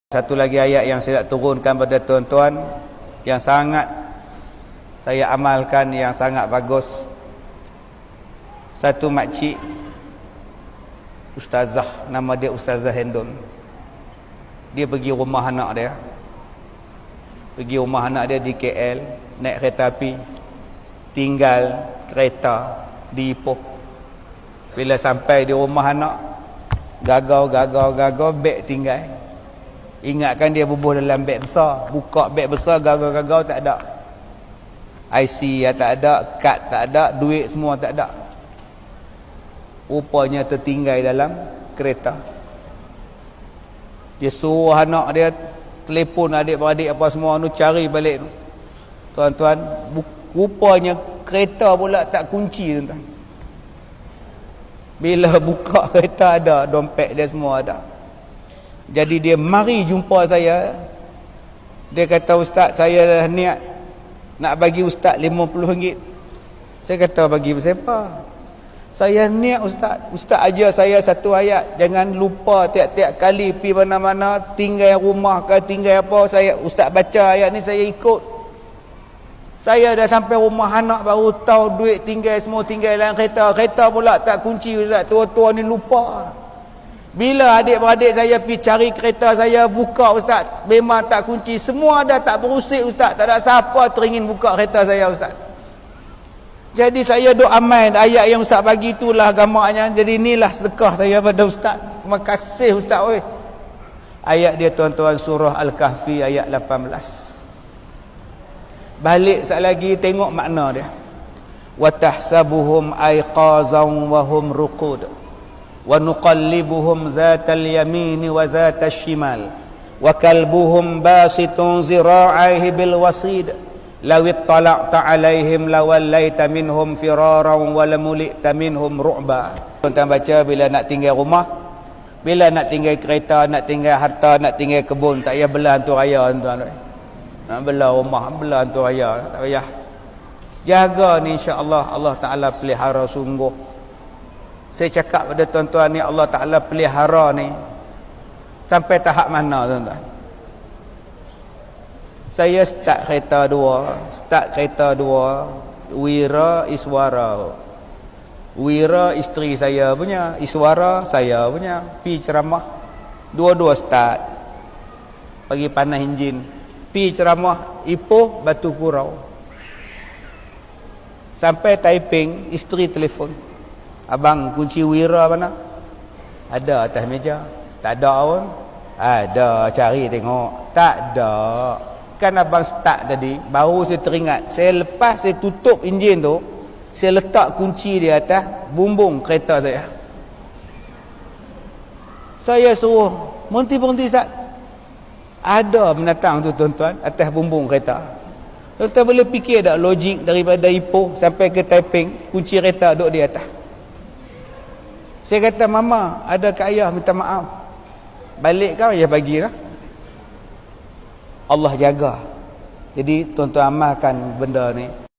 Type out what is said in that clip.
Satu lagi ayat yang saya nak turunkan pada tuan-tuan, yang sangat saya amalkan, yang sangat bagus. Satu makcik ustazah, nama dia Ustazah Hendon. Dia pergi rumah anak dia. Pergi rumah anak dia di KL, naik kereta api, tinggal kereta di Ipoh. Bila sampai di rumah anak, gagau, beg tinggal. Ingatkan dia bubuh dalam beg besar. Buka beg besar, gagau tak ada. IC ya tak ada, kad tak ada, duit semua tak ada. Rupanya tertinggal dalam kereta. Dia suruh anak dia telefon adik-beradik apa semua tu, cari balik tu. Tuan-tuan, rupanya kereta pula tak kunci, tuan-tuan. Bila buka kereta ada, dompet dia semua ada. Jadi dia mari jumpa saya. Dia kata, "Ustaz, saya dah niat nak bagi Ustaz RM50. Saya kata, "Bagi siapa?" "Saya niat Ustaz. Ustaz ajar saya satu ayat. Jangan lupa tiap-tiap kali pergi mana-mana, tinggal rumah ke tinggal apa, Ustaz baca ayat ni, saya ikut. Saya dah sampai rumah anak baru tahu duit tinggal semua tinggal dalam kereta. Kereta pula tak kunci Ustaz. Tua-tua ni lupa. Bila adik-beradik saya pergi cari kereta saya, buka Ustaz, memang tak kunci. Semua dah tak berusik Ustaz. Tak ada siapa teringin buka kereta saya Ustaz." Jadi saya duk amal ayat yang Ustaz bagi itulah gambarnya. Jadi inilah sedekah saya pada Ustaz. Terima kasih Ustaz. Oi. Ayat dia tuan-tuan, surah Al-Kahfi ayat 18. Balik sekali lagi tengok makna dia. "Wa tahsabuhum aiqazan wa hum ruqud wa nuqallibuhum zatal yamin wa zatal shimal wa kalbuhum basitun zira'aihi bil wasid law ittala'ta 'alaihim lawallaita minhum firaran wa lamulita minhum ru'ba." Tuan-tuan baca, bila nak tinggal rumah, bila nak tinggal kereta, nak tinggal harta, nak tinggal kebun, tak payah belah hantu raya, tuan-tuan. Nak belah rumah, belah hantu raya, tak payah. Jaga ni, insya-Allah Allah Taala pelihara sungguh. Saya cakap pada tuan-tuan ni, Allah Ta'ala pelihara ni sampai tahap mana, tuan-tuan? Saya start kereta dua, Wira Iswara. Wira isteri saya punya, Iswara saya punya. Pi ceramah, dua-dua start. Pagi panas enjin. Pi ceramah Ipoh Batu Kurau. Sampai Taiping, isteri telefon, "Abang, kunci Wira mana?" "Ada atas meja." "Tak ada pun?" "Ada, cari tengok." "Tak ada. Kan abang start tadi, baru saya teringat. Saya lepas saya tutup enjin tu, saya letak kunci di atas bumbung kereta saya. Saya suruh, berhenti Ustaz." Ada binatang tu, tuan-tuan, atas bumbung kereta. Tuan-tuan boleh fikir tak logik daripada Ipoh sampai ke Taiping, kunci kereta duduk di atas. Saya kata, "Mama, ada kat ayah minta maaf." "Balik kau, ayah bagilah." Allah jaga. Jadi tuan-tuan amalkan benda ni.